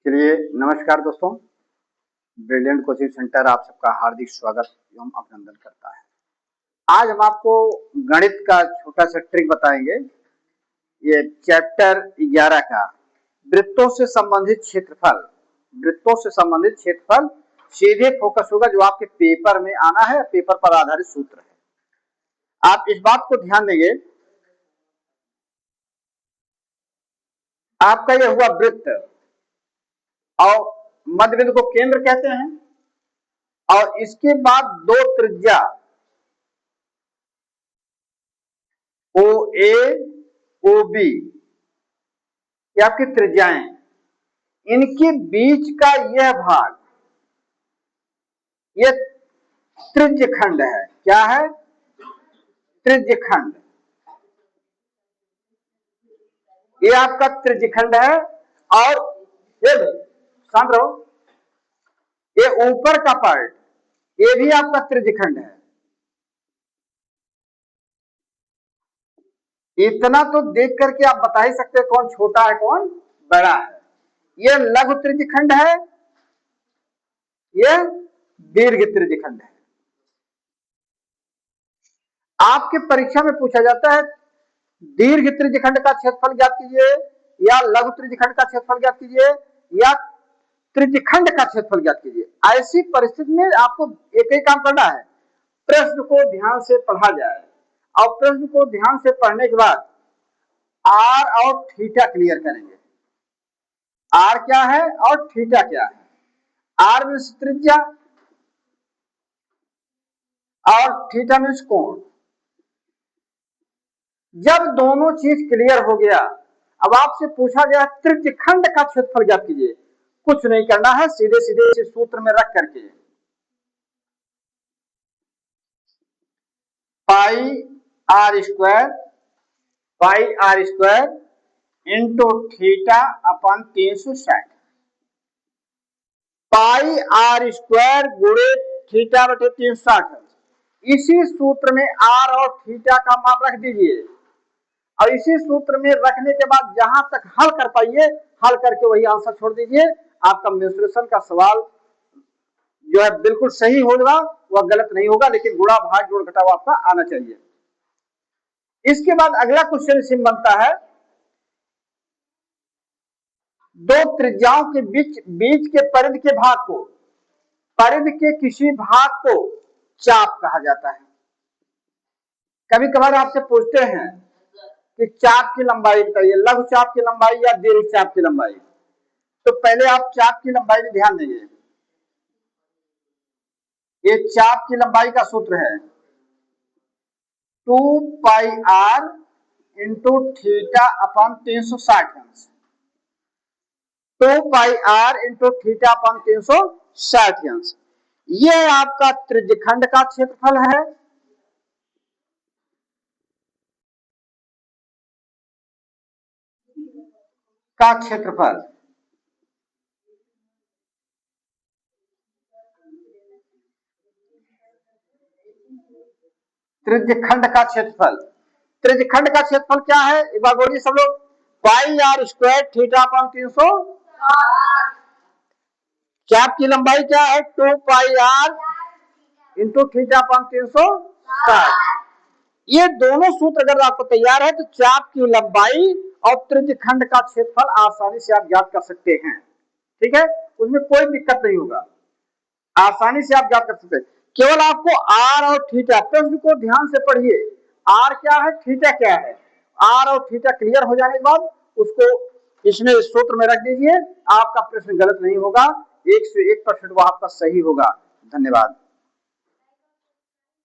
चलिए, नमस्कार दोस्तों। ब्रिलियंट कोचिंग सेंटर आप सबका हार्दिक स्वागत एवं अभिनंदन करता है। आज हम आपको गणित का छोटा सा ट्रिक बताएंगे। ये चैप्टर 11 का वृत्तों से संबंधित क्षेत्रफल, वृत्तों से संबंधित क्षेत्रफल सीधे फोकस होगा, जो आपके पेपर में आना है, पेपर पर आधारित सूत्र है। आप इस बात को ध्यान देंगे, आपका यह हुआ वृत्त और मध्य बिंदु को केंद्र कहते हैं, और इसके बाद दो त्रिज्या ओ ए ओ बी, ये आपकी त्रिज्याएं, इनके बीच का यह भाग ये त्रिज्यखंड है। क्या है? त्रिज्यखंड। ये आपका त्रिज्यखंड है। और ये शांत रहो, ये ऊपर का पार्ट ये भी आपका त्रिज्यखंड है। इतना तो देख करके आप बता ही सकते हैं कौन छोटा है कौन बड़ा है। ये लघु त्रिज्यखंड है, ये दीर्घ त्रिज्यखंड है। आपके परीक्षा में पूछा जाता है दीर्घ त्रिज्यखंड का क्षेत्रफल ज्ञात कीजिए, या लघु त्रिज्यखंड का क्षेत्रफल ज्ञात कीजिए, या त्रिज्यखंड का क्षेत्रफल ज्ञात कीजिए। ऐसी परिस्थिति में आपको एक ही काम करना है, प्रश्न को ध्यान से पढ़ा जाए, और प्रश्न को ध्यान से पढ़ने के बाद आर और थीटा क्लियर करेंगे। आर क्या है और थीटा क्या है? आर मीन्स त्रिज्या और थीटा मीन्स कोण। जब दोनों चीज क्लियर हो गया, अब आपसे पूछा गया त्रिज्यखंड का क्षेत्रफल ज्ञात कीजिए। कुछ नहीं करना है, सीधे सीधे इसे सूत्र में रख करके pi R square into theta upon 360, pi R square गुणे थीटा बटे 360। इसी सूत्र में आर और थीटा का मान रख दीजिए, और इसी सूत्र में रखने के बाद जहां तक हल कर पाइए हल करके वही आंसर छोड़ दीजिए। आपका मेंसुरेशन का सवाल जो है बिल्कुल सही होगा, वह गलत नहीं होगा, लेकिन गुणा भाग जोड़ घटाव आपका आना चाहिए। इसके बाद अगला क्वेश्चन इसमें बनता है, दो त्रिज्याओं के बीच के परिधि के भाग को, परिधि के किसी भाग को चाप कहा जाता है। कभी कभार आपसे पूछते हैं कि चाप की लंबाई बताइए, लघु चाप की लंबाई या दीर्घ चाप की लंबाई। तो पहले आप चाप की लंबाई में ध्यान देंगे। ये चाप की लंबाई का सूत्र है 2 पाई आर इंटू थीटा अपन 360 अंश। 2 पाई आर इंटू थीटा अपन 360 अंश। ये आपका त्रिज्यखंड का क्षेत्रफल है, का क्षेत्रफल। त्रिज्यखंड का क्षेत्रफल, त्रिज्यखंड का क्षेत्रफल क्या है एक बार बोलिए सब लोग। पाई आर स्क्वायर थीटा अपन 360। चाप की लंबाई क्या है? 2 पाई आर इंटू थीटा अपन 360। ये दोनों सूत्र अगर आपको तैयार है तो चाप की लंबाई और त्रिज्यखंड का क्षेत्रफल आसानी से आप ज्ञात कर सकते हैं। ठीक है, उसमें कोई दिक्कत नहीं होगा, आसानी से आप ज्ञात कर सकते हैं। केवल आपको आर और थीटा, प्रश्न को ध्यान से पढ़िए, आर क्या है थीटा क्या है। आर और थीटा क्लियर हो जाने के बाद उसको इसमें सूत्र में रख दीजिए, आपका प्रश्न गलत नहीं होगा, 101% वह आपका सही होगा। धन्यवाद।